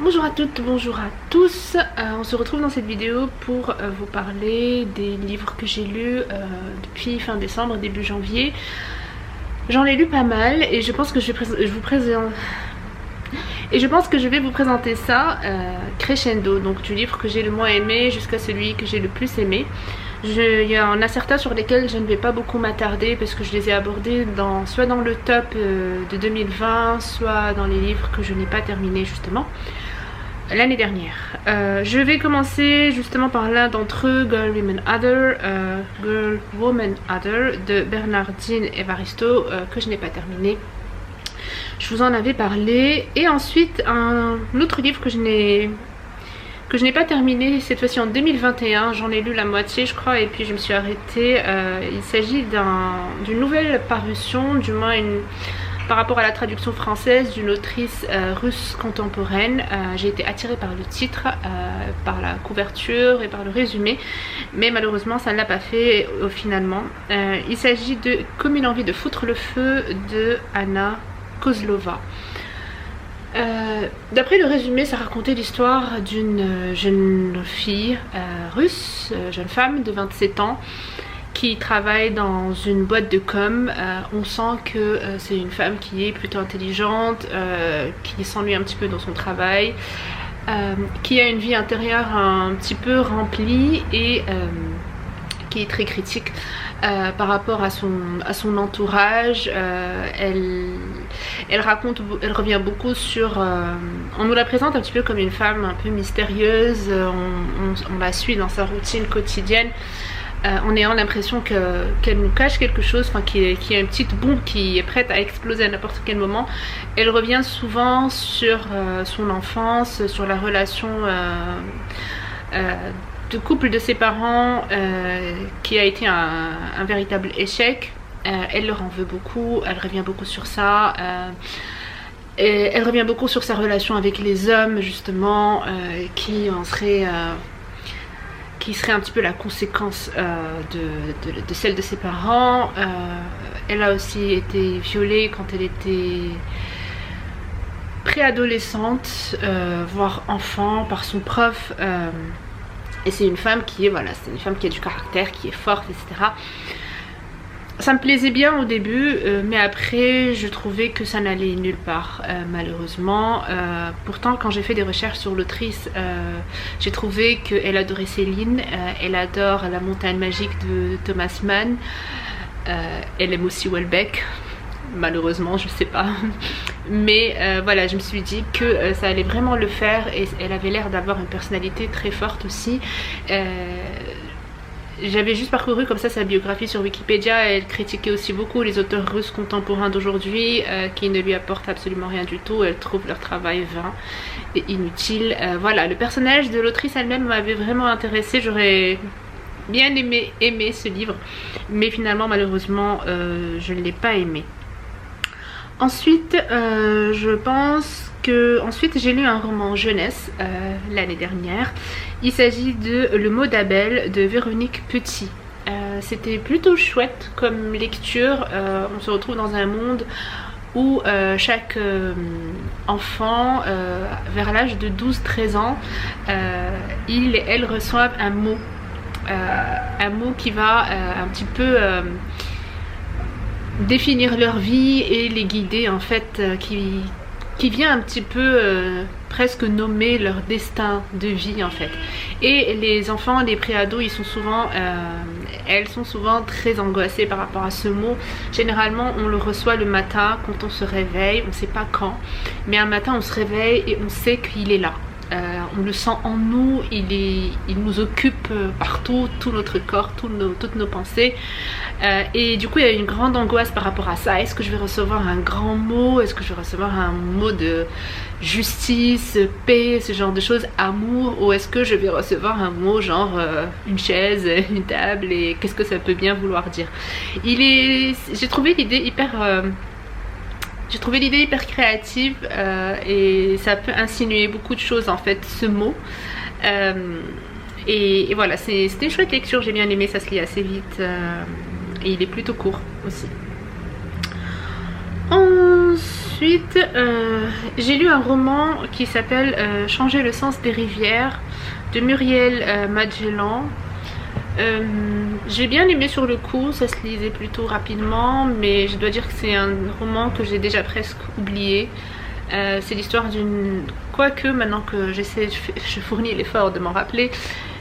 Bonjour à toutes, bonjour à tous. On se retrouve dans cette vidéo pour vous parler des livres que j'ai lus depuis fin décembre, début janvier. J'en ai lu pas mal et je pense que je vais vous présenter ça crescendo, donc du livre que j'ai le moins aimé jusqu'à celui que j'ai le plus aimé. Il y en a certains sur lesquels je ne vais pas beaucoup m'attarder parce que je les ai abordés soit dans le top de 2020, soit dans les livres que je n'ai pas terminés justement l'année dernière. Je vais commencer justement par l'un d'entre eux, Girl, Woman, Other de Bernardine Evaristo, que je n'ai pas terminé. Je vous en avais parlé. Et ensuite un autre livre que je n'ai pas terminé, cette fois-ci en 2021, j'en ai lu la moitié je crois et puis je me suis arrêtée. Il s'agit d'une nouvelle parution, du moins par rapport à la traduction française d'une autrice russe contemporaine. J'ai été attirée par le titre, par la couverture et par le résumé, mais malheureusement ça ne l'a pas fait finalement. Il s'agit de Comme une envie de foutre le feu de Anna Kozlova. D'après le résumé, ça racontait l'histoire d'une jeune fille russe, jeune femme de 27 ans qui travaille dans une boîte de com. On sent que c'est une femme qui est plutôt intelligente, qui s'ennuie un petit peu dans son travail, qui a une vie intérieure un petit peu remplie et qui est très critique par rapport à son entourage. Elle revient beaucoup sur... on nous la présente un petit peu comme une femme un peu mystérieuse, on la suit dans sa routine quotidienne, en ayant l'impression qu'elle nous cache quelque chose, enfin qu'il y a une petite bombe qui est prête à exploser à n'importe quel moment. Elle revient souvent sur son enfance, sur la relation de couple de ses parents qui a été un véritable échec. Elle leur en veut beaucoup, elle revient beaucoup sur ça. Et elle revient beaucoup sur sa relation avec les hommes justement, qui serait un petit peu la conséquence de celle de ses parents. Elle a aussi été violée quand elle était préadolescente, voire enfant, par son prof. Et c'est une femme qui est, voilà, c'est une femme qui a du caractère, qui est forte, etc. Ça me plaisait bien au début, mais après je trouvais que ça n'allait nulle part, malheureusement. Pourtant quand j'ai fait des recherches sur l'autrice, j'ai trouvé qu'elle adorait Céline, elle adore La Montagne Magique de Thomas Mann, elle aime aussi Houellebecq, malheureusement je sais pas. Mais voilà, je me suis dit que ça allait vraiment le faire et elle avait l'air d'avoir une personnalité très forte aussi. J'avais juste parcouru comme ça sa biographie sur Wikipédia. Elle critiquait aussi beaucoup les auteurs russes contemporains d'aujourd'hui qui ne lui apportent absolument rien du tout. Elle trouve leur travail vain et inutile. Voilà, le personnage de l'autrice elle-même m'avait vraiment intéressée. J'aurais bien aimé ce livre, mais finalement malheureusement je ne l'ai pas aimé. Ensuite, je pense que j'ai lu un roman jeunesse l'année dernière. Il s'agit de Le mot d'Abel de Véronique Petit. C'était plutôt chouette comme lecture. On se retrouve dans un monde où chaque enfant, vers l'âge de 12-13 ans, il et elle reçoivent un mot qui va un petit peu... définir leur vie et les guider en fait, qui vient un petit peu presque nommer leur destin de vie en fait. Et les enfants, les préados, elles sont souvent très angoissées par rapport à ce mot. Généralement on le reçoit le matin quand on se réveille, on ne sait pas quand, mais un matin on se réveille et on sait qu'il est là. On le sent en nous, il nous occupe partout, tout notre corps, toutes nos pensées. Et du coup il y a une grande angoisse par rapport à ça. Est-ce que je vais recevoir un grand mot? Est-ce que je vais recevoir un mot de justice, paix, ce genre de choses, amour? Ou est-ce que je vais recevoir un mot genre une chaise, une table, et qu'est-ce que ça peut bien vouloir dire? J'ai trouvé l'idée hyper créative et ça peut insinuer beaucoup de choses en fait, ce mot. Et voilà, c'était une chouette lecture, j'ai bien aimé, ça se lit assez vite et il est plutôt court aussi. Ensuite, Ensuite, j'ai lu un roman qui s'appelle Changer le sens des rivières de Muriel Magellan. J'ai bien aimé sur le coup, ça se lisait plutôt rapidement, mais je dois dire que c'est un roman que j'ai déjà presque oublié. C'est l'histoire d'une... Quoique maintenant que je fournis l'effort de m'en rappeler,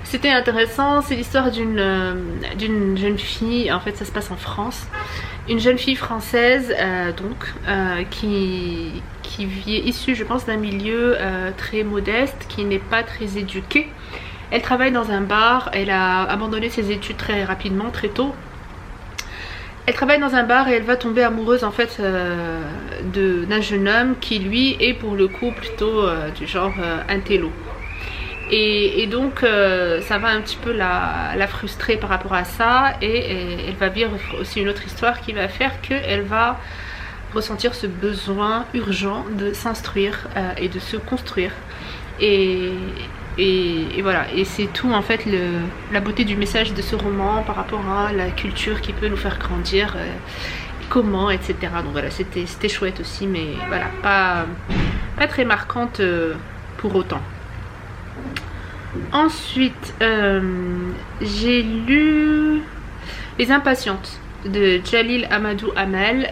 c'était intéressant. C'est l'histoire d'une jeune fille, en fait ça se passe en France. Une jeune fille française qui est issue je pense d'un milieu très modeste, qui n'est pas très éduquée. Elle travaille dans un bar, elle a abandonné ses études très rapidement, très tôt. Elle travaille dans un bar et elle va tomber amoureuse en fait d'un jeune homme qui lui est pour le coup plutôt du genre intello. Et donc ça va un petit peu la frustrer par rapport à ça, et elle va vivre aussi une autre histoire qui va faire qu'elle va ressentir ce besoin urgent de s'instruire et de se construire. Et voilà, et c'est tout en fait la beauté du message de ce roman par rapport à la culture qui peut nous faire grandir, comment, etc. Donc voilà, c'était chouette aussi, mais voilà, pas très marquante pour autant. Ensuite, j'ai lu Les Impatientes de Jalil Amadou Amel,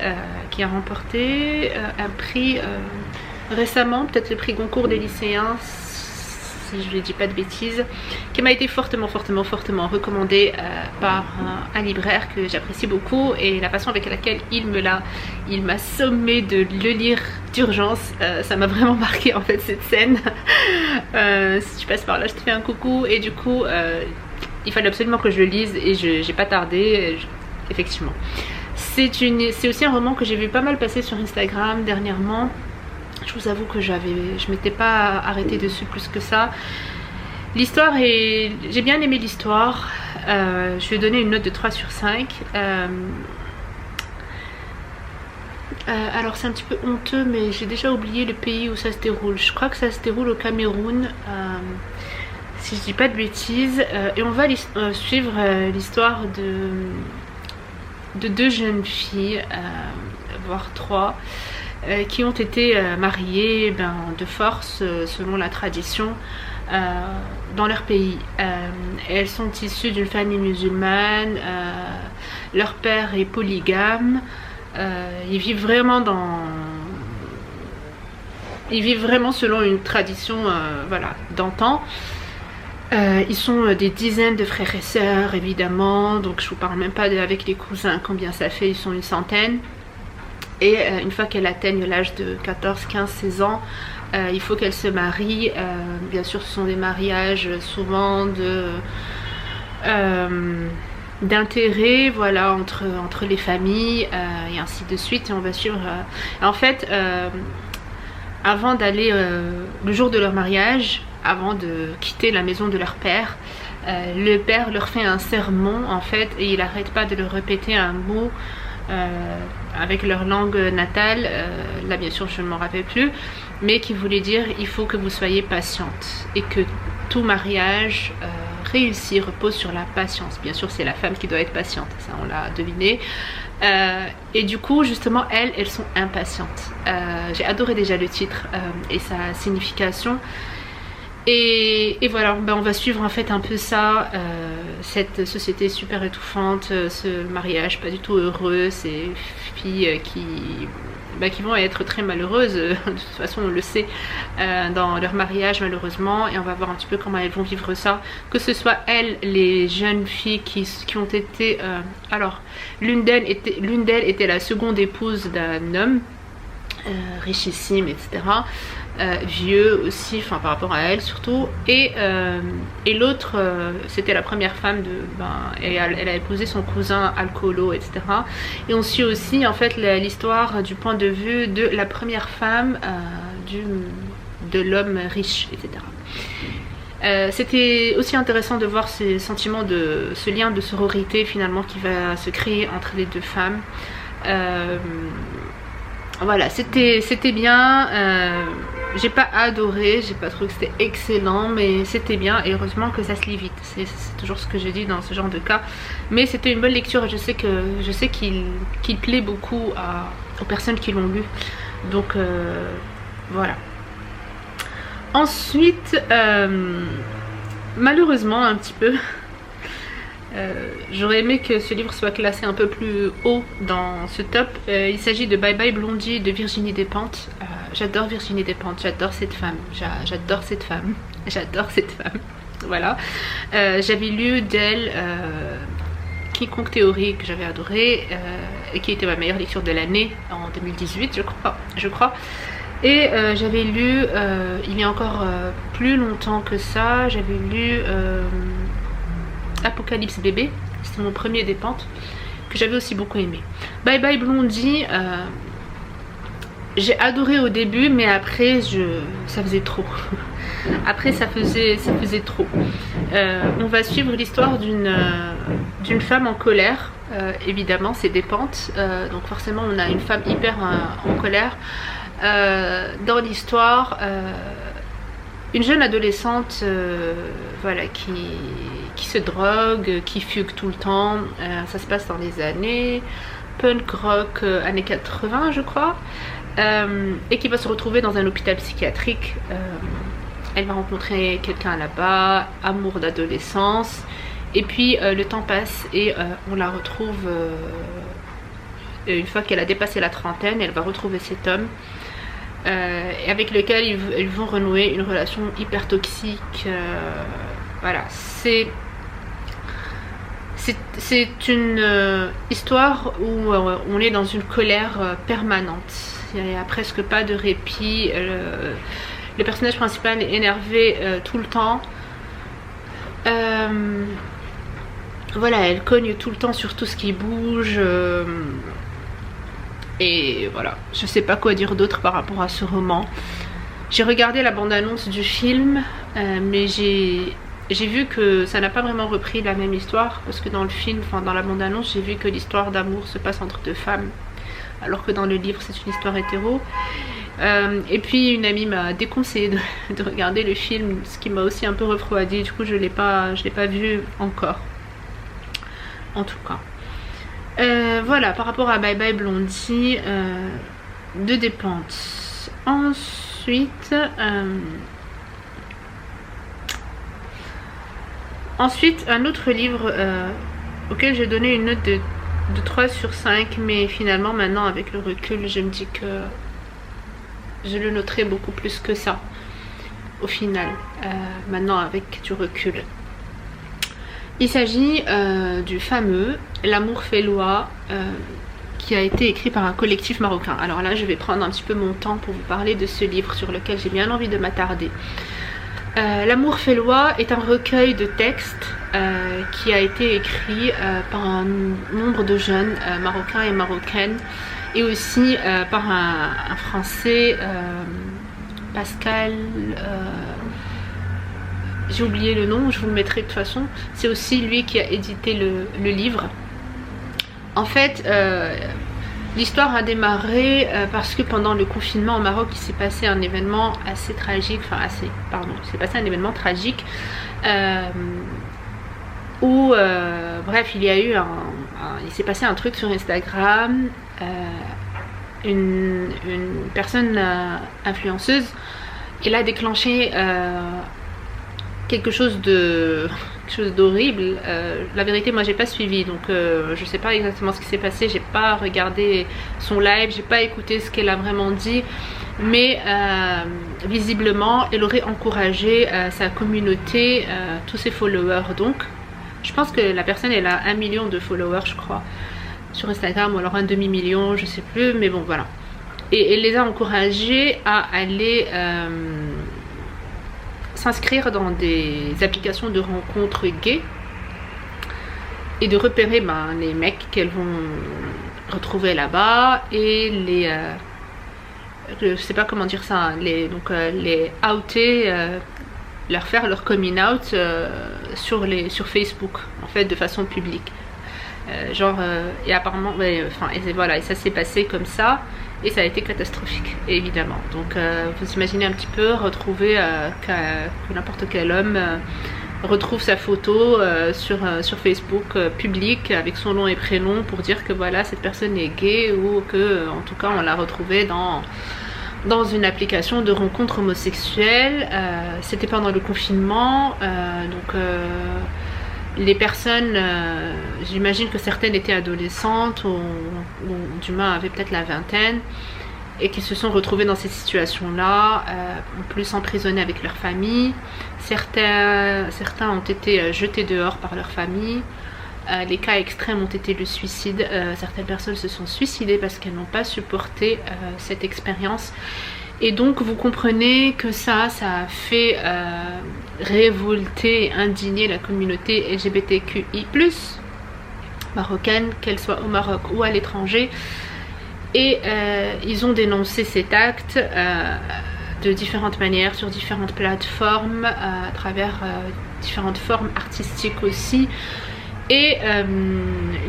qui a remporté un prix récemment, peut-être le prix Goncourt des lycéens, si je ne dis pas de bêtises, qui m'a été fortement recommandé par un libraire que j'apprécie beaucoup, et la façon avec laquelle il m'a sommé de le lire d'urgence, ça m'a vraiment marqué en fait cette scène. Si tu passes par là, je te fais un coucou, et du coup il fallait absolument que je le lise, et j'ai pas tardé, effectivement. C'est aussi un roman que j'ai vu pas mal passer sur Instagram dernièrement. Je vous avoue que je m'étais pas arrêtée dessus plus que ça. L'histoire est... J'ai bien aimé l'histoire. Je vais donner une note de 3 sur 5. Alors c'est un petit peu honteux, mais j'ai déjà oublié le pays où ça se déroule. Je crois que ça se déroule au Cameroun, si je dis pas de bêtises. Et on va suivre l'histoire de 2 jeunes filles, voire 3, qui ont été mariées de force selon la tradition dans leur pays. Elles sont issues d'une famille musulmane, leur père est polygame, ils vivent vraiment selon une tradition voilà, d'antan. Ils sont des dizaines de frères et sœurs évidemment, donc je vous parle même pas avec les cousins combien ça fait, ils sont une centaine. Et une fois qu'elle atteigne l'âge de 14, 15, 16 ans, il faut qu'elle se marie. Bien sûr, ce sont des mariages souvent d'intérêt, voilà, entre les familles, et ainsi de suite. Et on va suivre... En fait, avant d'aller... le jour de leur mariage, avant de quitter la maison de leur père, le père leur fait un sermon, en fait, et il n'arrête pas de leur répéter un mot avec leur langue natale, là bien sûr je ne m'en rappelle plus, mais qui voulait dire il faut que vous soyez patiente, et que tout mariage réussi repose sur la patience. Bien sûr c'est la femme qui doit être patiente, ça on l'a deviné. Et du coup justement elles sont impatientes. J'ai adoré déjà le titre et sa signification. Et voilà, on va suivre en fait un peu ça, cette société super étouffante, ce mariage pas du tout heureux, ces filles qui vont être très malheureuses, de toute façon on le sait, dans leur mariage malheureusement, et on va voir un petit peu comment elles vont vivre ça, que ce soit elles, les jeunes filles qui ont été... alors, l'une d'elles était la seconde épouse d'un homme, richissime, etc., vieux aussi, enfin par rapport à elle surtout, et l'autre c'était la première femme et elle a épousé son cousin alcoolo, etc. Et on suit aussi en fait l'histoire du point de vue de la première femme de l'homme riche, etc. C'était aussi intéressant de voir ce sentiment ce lien de sororité finalement qui va se créer entre les 2 femmes. Voilà, c'était bien. J'ai pas adoré, j'ai pas trouvé que c'était excellent, mais c'était bien, et heureusement que ça se lit vite. C'est toujours ce que je dis dans ce genre de cas. Mais c'était une bonne lecture, et je sais qu'il plaît beaucoup aux personnes qui l'ont lu. Donc voilà. Ensuite, malheureusement un petit peu, j'aurais aimé que ce livre soit classé un peu plus haut dans ce top. Il s'agit de Bye Bye Blondie de Virginie Despentes. J'adore Virginie Despentes, j'adore cette femme, j'adore cette femme, j'adore cette femme. Voilà. J'avais lu d'elle Quiconque Théorie, que j'avais adoré, et qui était ma meilleure lecture de l'année en 2018, je crois. Et j'avais lu, il y a encore plus longtemps que ça, j'avais lu Apocalypse Bébé, c'était mon premier Despentes, que j'avais aussi beaucoup aimé. Bye Bye Blondie, j'ai adoré au début, mais après ça faisait trop. Après ça faisait trop. On va suivre l'histoire d'une femme en colère. Évidemment c'est Despentes, donc forcément on a une femme hyper en colère. Dans l'histoire, une jeune adolescente voilà, qui se drogue, qui fugue tout le temps. Ça se passe dans les années punk rock, années 80 je crois, et qui va se retrouver dans un hôpital psychiatrique. Elle va rencontrer quelqu'un là-bas, amour d'adolescence, et puis le temps passe et on la retrouve une fois qu'elle a dépassé la trentaine. Elle va retrouver cet homme et avec lequel ils vont renouer une relation hyper toxique. Voilà, c'est une histoire où on est dans une colère permanente. Il n'y a presque pas de répit. Le personnage principal est énervé tout le temps. Voilà, elle cogne tout le temps sur tout ce qui bouge. Et voilà, je sais pas quoi dire d'autre par rapport à ce roman. J'ai regardé la bande-annonce du film, mais j'ai vu que ça n'a pas vraiment repris la même histoire, parce que dans le film, enfin dans la bande-annonce, j'ai vu que l'histoire d'amour se passe entre deux femmes, alors que dans le livre c'est une histoire hétéro. Et puis une amie m'a déconseillé de regarder le film, ce qui m'a aussi un peu refroidi. Du coup je l'ai pas vu encore, en tout cas. Voilà, par rapport à Bye Bye Blondie de Despentes. Ensuite, un autre livre auquel j'ai donné une note de 3 sur 5, mais finalement maintenant avec le recul je me dis que je le noterai beaucoup plus que ça au final, maintenant avec du recul. Il s'agit du fameux L'amour fait loi, qui a été écrit par un collectif marocain. Alors là je vais prendre un petit peu mon temps pour vous parler de ce livre sur lequel j'ai bien envie de m'attarder. L'amour fait loi est un recueil de textes qui a été écrit par un nombre de jeunes marocains et marocaines, et aussi par un français, Pascal, j'ai oublié le nom, je vous le mettrai de toute façon. C'est aussi lui qui a édité le livre. En fait, l'histoire a démarré parce que pendant le confinement au Maroc, il s'est passé un événement assez tragique, il s'est passé un événement tragique où, bref, il s'est passé un truc sur Instagram. Une personne influenceuse, elle a déclenché quelque chose d'horrible. La vérité, moi j'ai pas suivi, donc je sais pas exactement ce qui s'est passé, j'ai pas regardé son live, j'ai pas écouté ce qu'elle a vraiment dit, mais visiblement elle aurait encouragé sa communauté, tous ses followers. Donc je pense que la personne elle a 1 million de followers je crois sur Instagram, ou alors un demi-million, je sais plus, mais bon voilà. Et elle les a encouragés à aller s'inscrire dans des applications de rencontres gays et de repérer les mecs qu'elles vont retrouver là-bas et les je sais pas comment dire ça, les outer, leur faire leur coming out sur Facebook en fait, de façon publique. Et apparemment voilà, et ça s'est passé comme ça et ça a été catastrophique évidemment. Donc vous imaginez un petit peu retrouver que n'importe quel homme retrouve sa photo sur Facebook public avec son nom et prénom pour dire que voilà, cette personne est gay, ou que en tout cas on l'a retrouvée dans une application de rencontre homosexuelle. C'était pendant le confinement, donc les personnes, j'imagine que certaines étaient adolescentes ou du moins avaient peut-être la vingtaine, et qui se sont retrouvées dans cette situation-là, en plus emprisonnées avec leur famille. Certains ont été jetés dehors par leur famille. Les cas extrêmes ont été le suicide. Certaines personnes se sont suicidées parce qu'elles n'ont pas supporté cette expérience. Et donc vous comprenez que ça a fait révolter, indigner la communauté LGBTQI+, marocaine, qu'elle soit au Maroc ou à l'étranger. Et ils ont dénoncé cet acte de différentes manières, sur différentes plateformes, à travers différentes formes artistiques aussi. Et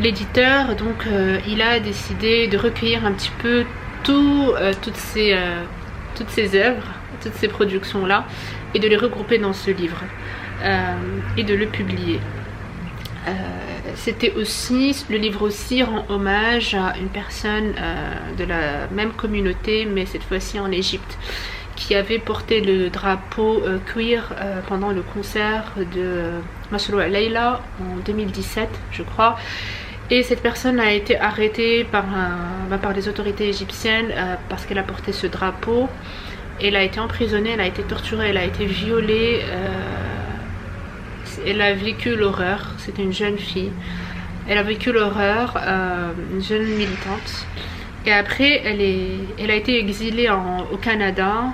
l'éditeur, donc, il a décidé de recueillir un petit peu toutes ces œuvres, toutes ces productions-là, et de les regrouper dans ce livre, et de le publier. C'était aussi, le livre aussi rend hommage à une personne de la même communauté, mais cette fois-ci en Égypte, qui avait porté le drapeau queer pendant le concert de Mashrou' Leila en 2017, je crois. Et cette personne a été arrêtée par les autorités égyptiennes parce qu'elle a porté ce drapeau. Elle a été emprisonnée, elle a été torturée, elle a été violée. Elle a vécu l'horreur. C'était une jeune fille. Elle a vécu l'horreur, une jeune militante. Et après, elle a été exilée au Canada.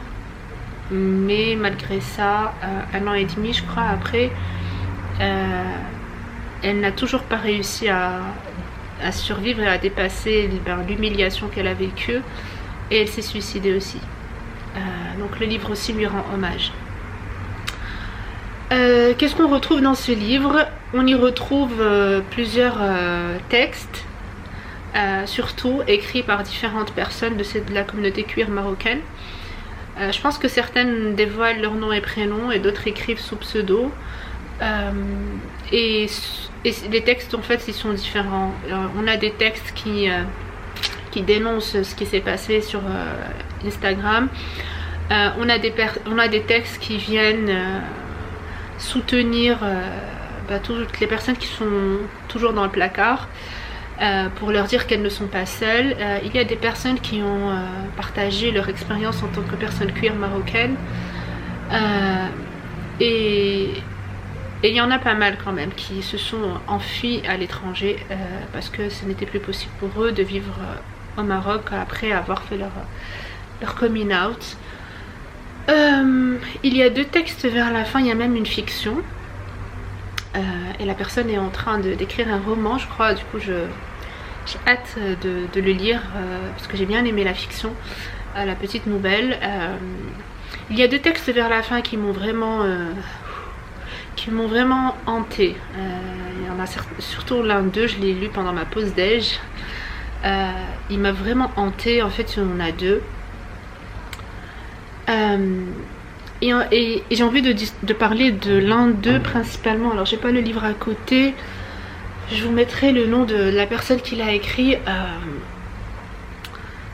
Mais malgré ça, 1 an et demi, je crois, après, elle n'a toujours pas réussi à survivre et à dépasser l'humiliation qu'elle a vécue. Et elle s'est suicidée aussi. Donc le livre aussi lui rend hommage. Qu'est-ce qu'on retrouve dans ce livre? On y retrouve plusieurs textes, surtout écrits par différentes personnes de la communauté queer marocaine. Je pense que certaines dévoilent leur nom et prénom et d'autres écrivent sous pseudo. Et les textes, en fait, ils sont différents. On a des textes qui dénoncent ce qui s'est passé sur Instagram. On a des textes qui viennent soutenir toutes les personnes qui sont toujours dans le placard, pour leur dire qu'elles ne sont pas seules. Il y a des personnes qui ont partagé leur expérience en tant que personne queer marocaine, et il y en a pas mal quand même qui se sont enfuis à l'étranger parce que ce n'était plus possible pour eux de vivre au Maroc après avoir fait leur coming out. Il y a 2 textes vers la fin, il y a même une fiction, et la personne est en train d'écrire un roman, je crois. Du coup j'ai hâte de le lire, parce que j'ai bien aimé la fiction, la petite nouvelle. Il y a 2 textes vers la fin qui m'ont vraiment hantée. Il y en a surtout l'un d'eux, je l'ai lu pendant ma pause déj. Il m'a vraiment hantée. En fait, il y en a 2. Et j'ai envie de parler de l'un d'eux principalement. Alors j'ai pas le livre à côté, je vous mettrai le nom de la personne qui l'a écrit.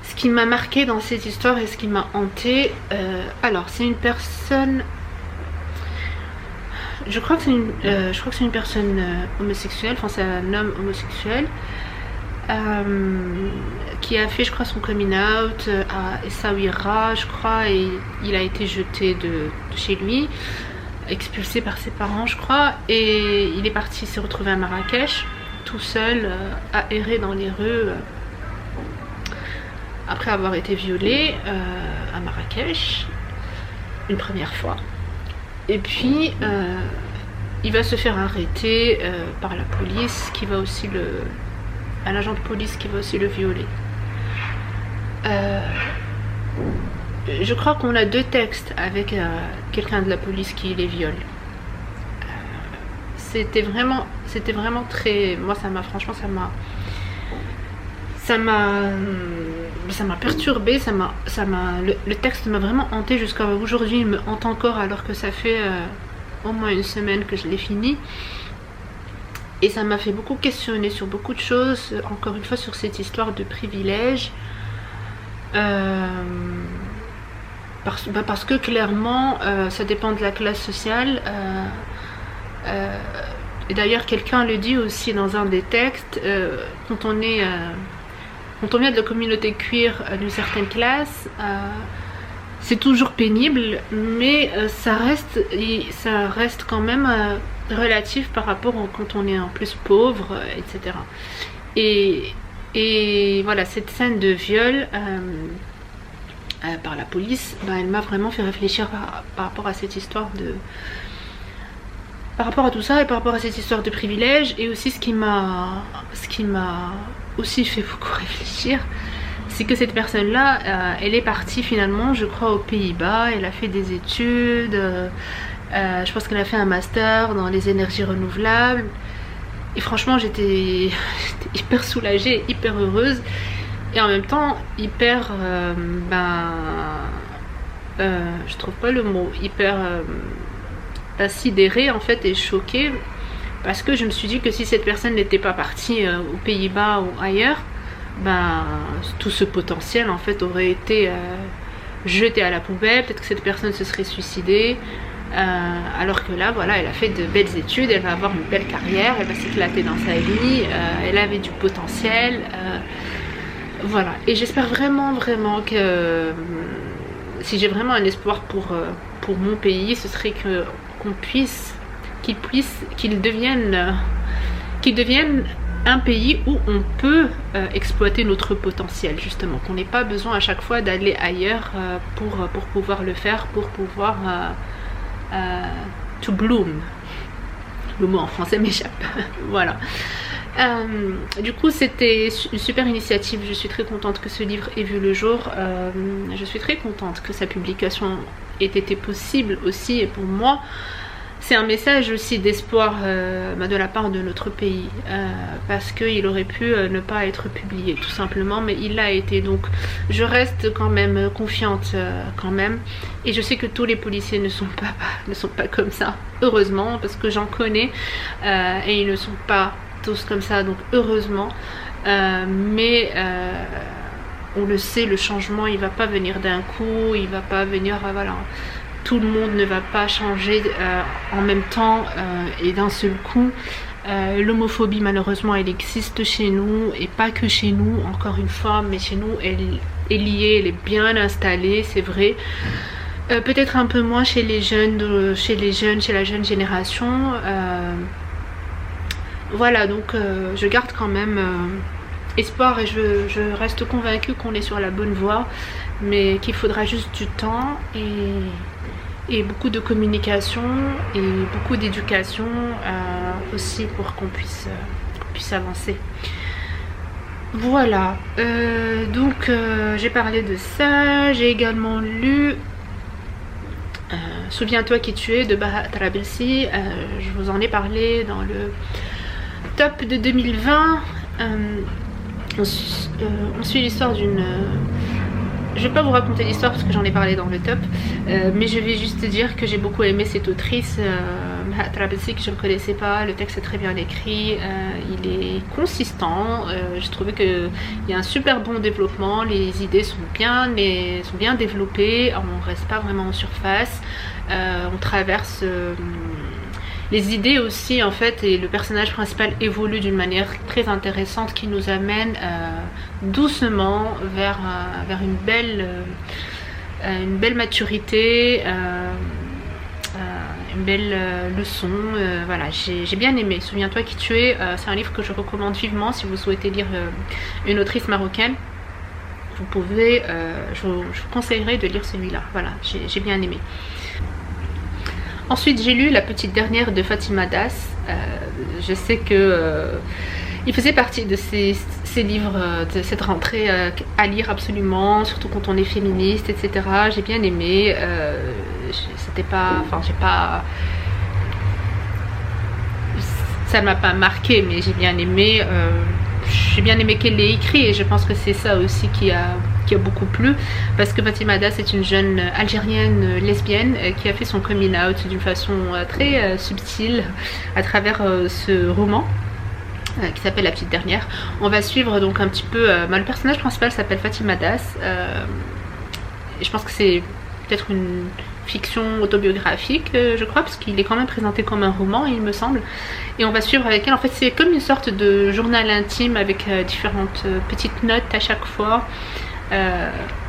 Ce qui m'a marqué dans cette histoire et ce qui m'a hantée, alors c'est une personne, je crois que c'est une personne homosexuelle, enfin c'est un homme homosexuel, qui a fait, je crois, son coming out à Essaouira, je crois, et il a été jeté de chez lui, expulsé par ses parents, je crois, et il est parti, s'est retrouvé à Marrakech, tout seul, à errer dans les rues, après avoir été violé à Marrakech, une première fois. Et puis, il va se faire arrêter par la police, qui va aussi un agent de police qui va aussi le violer. Je crois qu'on a 2 textes avec quelqu'un de la police qui les viole. C'était vraiment très... Moi, franchement, ça m'a perturbée, le texte m'a vraiment hanté jusqu'à aujourd'hui. Il me hante encore, alors que ça fait au moins une semaine que je l'ai fini. Et ça m'a fait beaucoup questionner sur beaucoup de choses, encore une fois sur cette histoire de privilège. Parce que clairement, ça dépend de la classe sociale. Et d'ailleurs, quelqu'un le dit aussi dans un des textes, quand on vient de la communauté queer d'une certaine classe, c'est toujours pénible, mais ça reste quand même relatif par rapport quand on est en plus pauvre, etc. Et voilà, cette scène de viol par la police, elle m'a vraiment fait réfléchir par rapport à cette histoire par rapport à tout ça et par rapport à cette histoire de privilège. Et aussi ce qui m'a aussi fait beaucoup réfléchir, c'est que cette personne là elle est partie finalement, je crois, aux Pays-Bas. Elle a fait des études, je pense qu'elle a fait un master dans les énergies renouvelables, et franchement j'étais hyper soulagée, hyper heureuse, et en même temps hyper je trouve pas le mot, hyper sidérée en fait, et choquée, parce que je me suis dit que si cette personne n'était pas partie aux Pays-Bas ou ailleurs, tout ce potentiel en fait aurait été jeté à la poubelle. Peut-être que cette personne se serait suicidée, alors que là voilà, elle a fait de belles études, elle va avoir une belle carrière, elle va s'éclater dans sa vie, elle avait du potentiel, voilà. Et j'espère vraiment que si j'ai vraiment un espoir pour mon pays, ce serait qu'il devienne un pays où on peut exploiter notre potentiel, justement, qu'on n'ait pas besoin à chaque fois d'aller ailleurs pour pouvoir le faire, pour pouvoir to bloom. Le mot en français m'échappe. Voilà. Du coup, c'était une super initiative. Je suis très contente que ce livre ait vu le jour. Je suis très contente que sa publication ait été possible aussi. Et pour moi, c'est un message aussi d'espoir de la part de notre pays, parce qu'il aurait pu ne pas être publié tout simplement, mais il l'a été. Donc je reste quand même confiante quand même, et je sais que tous les policiers ne sont pas comme ça, heureusement, parce que j'en connais et ils ne sont pas tous comme ça, donc heureusement. Mais on le sait, le changement il va pas venir d'un coup, il va pas venir voilà. Tout le monde ne va pas changer en même temps et d'un seul coup. L'homophobie, malheureusement, elle existe chez nous, et pas que chez nous, encore une fois, mais chez nous elle est liée, elle est bien installée, c'est vrai. Peut-être un peu moins chez les jeunes, chez la jeune génération. Voilà, donc je garde quand même espoir, et je reste convaincue qu'on est sur la bonne voie, mais qu'il faudra juste du temps et beaucoup de communication et beaucoup d'éducation aussi pour qu'on puisse avancer. Voilà, donc j'ai parlé de ça. J'ai également lu Souviens-toi qui tu es de Baha Tarabelsi. Je vous en ai parlé dans le top de 2020. On suit l'histoire d'une... Je vais pas vous raconter l'histoire parce que j'en ai parlé dans le top, mais je vais juste dire que j'ai beaucoup aimé cette autrice, Baha Tarabelsi, que je ne connaissais pas. Le texte est très bien écrit, il est consistant, je trouvais qu'il y a un super bon développement, les idées sont bien développées, on reste pas vraiment en surface, on traverse... les idées aussi en fait, et le personnage principal évolue d'une manière très intéressante qui nous amène doucement vers une belle maturité, une belle leçon. Voilà, j'ai bien aimé Souviens-toi qui tu es. C'est un livre que je recommande vivement si vous souhaitez lire une autrice marocaine. Vous pouvez, je vous conseillerais de lire celui-là. Voilà, j'ai bien aimé. Ensuite, j'ai lu La petite dernière de Fatima Das. Je sais que il faisait partie de ces livres de cette rentrée à lire absolument, surtout quand on est féministe, etc. J'ai bien aimé. C'était pas... Enfin, ça ne m'a pas marqué, mais j'ai bien aimé. J'ai bien aimé qu'elle l'ait écrit, et je pense que c'est ça aussi qui qui a beaucoup plu, parce que Fatima Das est une jeune algérienne lesbienne qui a fait son coming out d'une façon très subtile à travers ce roman qui s'appelle La Petite Dernière. On va suivre donc un petit peu, le personnage principal s'appelle Fatima Das, et je pense que c'est peut-être une fiction autobiographique, je crois, parce qu'il est quand même présenté comme un roman, il me semble. Et on va suivre avec elle, en fait c'est comme une sorte de journal intime avec différentes petites notes à chaque fois,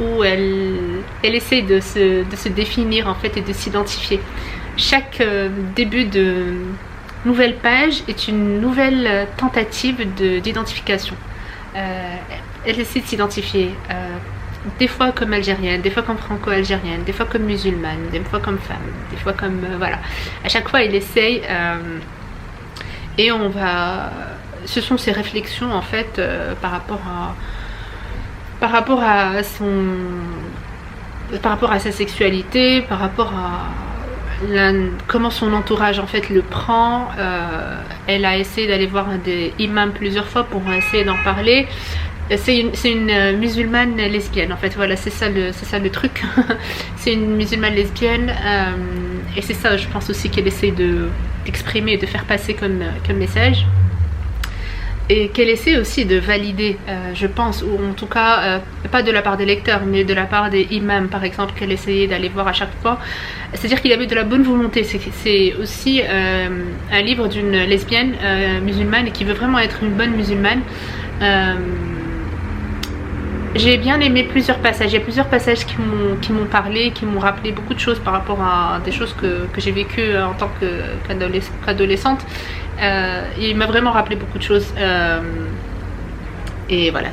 où elle essaie de se définir en fait et de s'identifier. Chaque début de nouvelle page est une nouvelle tentative d'identification. Elle essaie de s'identifier, des fois comme algérienne, des fois comme franco-algérienne, des fois comme musulmane, des fois comme femme, des fois comme... voilà. À chaque fois, elle essaye et on va... Ce sont ses réflexions, en fait, par rapport à sa sexualité, par rapport à comment son entourage, en fait, le prend. Elle a essayé d'aller voir des imams plusieurs fois pour essayer d'en parler. C'est une musulmane lesbienne, en fait, voilà, c'est ça le truc. C'est une musulmane lesbienne, et c'est ça, je pense aussi qu'elle essaie d'exprimer et de faire passer comme message, et qu'elle essaie aussi de valider, je pense, ou en tout cas pas de la part des lecteurs, mais de la part des imams, par exemple, qu'elle essayait d'aller voir à chaque fois. C'est-à-dire qu'il y avait de la bonne volonté. C'est aussi un livre d'une lesbienne musulmane et qui veut vraiment être une bonne musulmane. J'ai bien aimé plusieurs passages. Il y a plusieurs passages qui m'ont parlé, qui m'ont rappelé beaucoup de choses par rapport à des choses que j'ai vécues en tant qu'adolescente. Il m'a vraiment rappelé beaucoup de choses. Et voilà,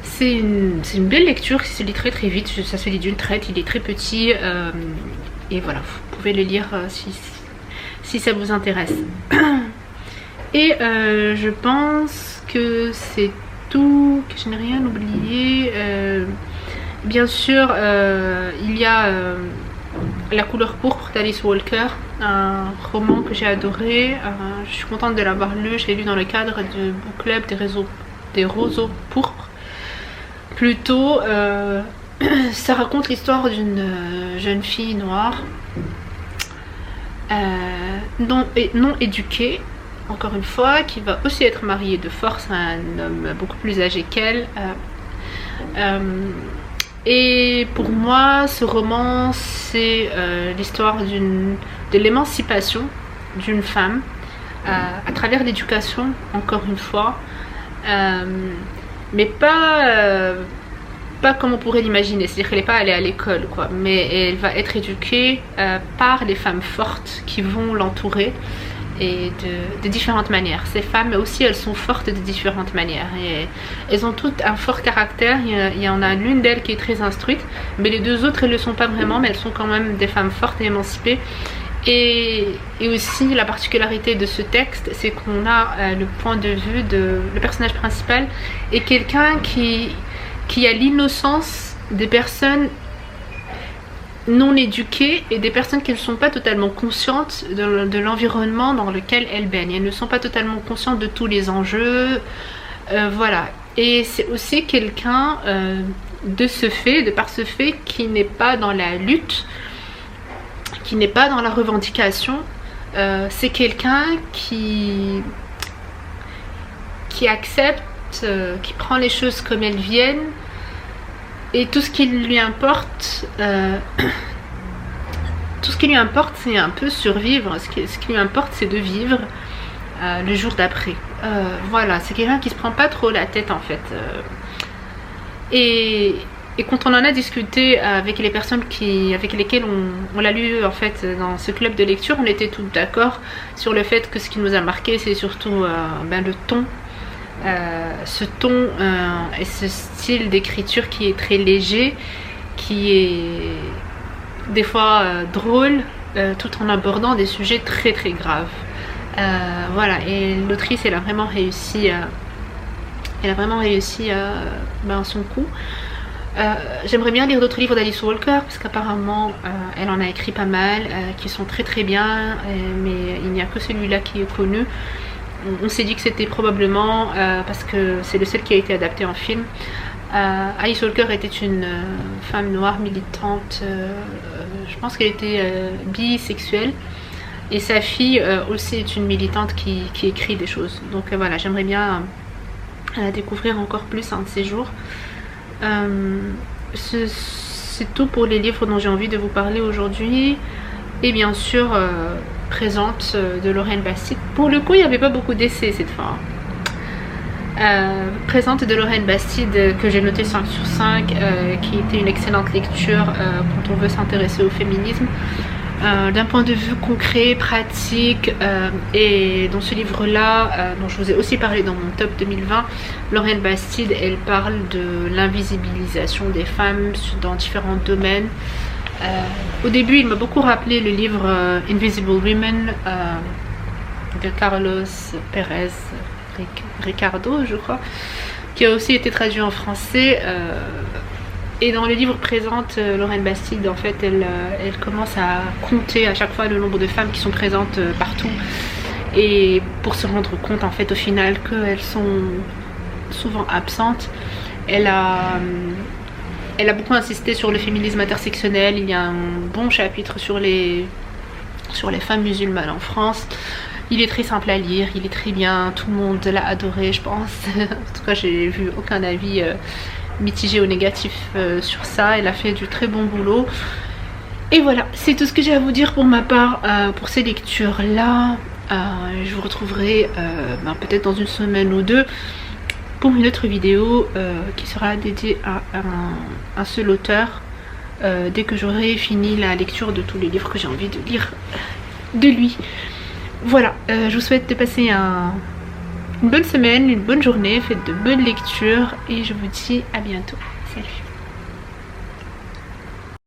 c'est une belle lecture qui se lit très très vite. Ça se lit d'une traite, il est très petit. Et voilà, vous pouvez le lire si ça vous intéresse. Et je pense que c'est tout, que je n'ai rien oublié. Bien sûr, il y a La couleur pourpre d'Alice Walker, un roman que j'ai adoré. Je suis contente de l'avoir lu. Je l'ai lu dans le cadre du book club des roseaux pourpres. Plutôt, ça raconte l'histoire d'une jeune fille noire non éduquée, encore une fois, qui va aussi être mariée de force à un homme beaucoup plus âgé qu'elle. Et pour moi, ce roman, c'est l'histoire de l'émancipation d'une femme à travers l'éducation, encore une fois, mais pas comme on pourrait l'imaginer. C'est-à-dire qu'elle n'est pas allée à l'école, quoi, mais elle va être éduquée par les femmes fortes qui vont l'entourer, et de différentes manières. Ces femmes aussi, elles sont fortes de différentes manières, et elles ont toutes un fort caractère. Il y en a l'une d'elles qui est très instruite, mais les deux autres, elles ne le sont pas vraiment, mais elles sont quand même des femmes fortes et émancipées. Et aussi, la particularité de ce texte, c'est qu'on a le point de vue de le personnage principal, et quelqu'un qui a l'innocence des personnes non éduquées et des personnes qui ne sont pas totalement conscientes de l'environnement dans lequel elles baignent. Elles ne sont pas totalement conscientes de tous les enjeux. Voilà. Et c'est aussi quelqu'un de par ce fait, qui n'est pas dans la lutte, qui n'est pas dans la revendication. C'est quelqu'un qui accepte, qui prend les choses comme elles viennent. Et tout ce qui lui importe, c'est un peu survivre. Ce qui lui importe, c'est de vivre le jour d'après. Voilà, c'est quelqu'un qui se prend pas trop la tête, en fait. Et quand on en a discuté avec les personnes avec lesquelles on l'a lu, en fait, dans ce club de lecture, on était tous d'accord sur le fait que ce qui nous a marqué, c'est surtout le ton. Ce ton et ce style d'écriture qui est très léger, qui est des fois drôle, tout en abordant des sujets très très graves. Voilà, et l'autrice, elle a vraiment réussi son coup. J'aimerais bien lire d'autres livres d'Alice Walker, parce qu'apparemment elle en a écrit pas mal qui sont très très bien, mais il n'y a que celui-là qui est connu. on s'est dit que c'était probablement parce que c'est le seul qui a été adapté en film. Alice Walker était une femme noire militante, je pense qu'elle était bisexuelle, et sa fille aussi est une militante qui écrit des choses. Donc voilà, j'aimerais bien la découvrir encore plus un de ces jours. C'est tout pour les livres dont j'ai envie de vous parler aujourd'hui. Et bien sûr, Présente de Lorraine Bastide. Pour le coup, il n'y avait pas beaucoup d'essais cette fois. Présente de Lorraine Bastide, que j'ai noté 5 sur 5, qui était une excellente lecture quand on veut s'intéresser au féminisme. D'un point de vue concret, pratique, et dans ce livre-là, dont je vous ai aussi parlé dans mon top 2020, Lorraine Bastide, elle parle de l'invisibilisation des femmes dans différents domaines. Au début, il m'a beaucoup rappelé le livre Invisible Women de Carlos Pérez Ricardo, je crois, qui a aussi été traduit en français. Et dans le livre Présente, Lorraine Bastide, en fait, elle commence à compter à chaque fois le nombre de femmes qui sont présentes partout. Et pour se rendre compte, en fait, au final, qu'elles sont souvent absentes. Elle a beaucoup insisté sur le féminisme intersectionnel. Il y a un bon chapitre sur les femmes musulmanes en France. Il est très simple à lire, il est très bien, tout le monde l'a adoré, je pense. En tout cas, j'ai vu aucun avis mitigé ou négatif sur ça. Elle a fait du très bon boulot. Et voilà, c'est tout ce que j'ai à vous dire pour ma part pour ces lectures-là. Je vous retrouverai peut-être dans une semaine ou deux pour une autre vidéo qui sera dédiée à un seul auteur dès que j'aurai fini la lecture de tous les livres que j'ai envie de lire de lui. Voilà, je vous souhaite de passer une bonne semaine, une bonne journée, faites de bonnes lectures et je vous dis à bientôt. Salut!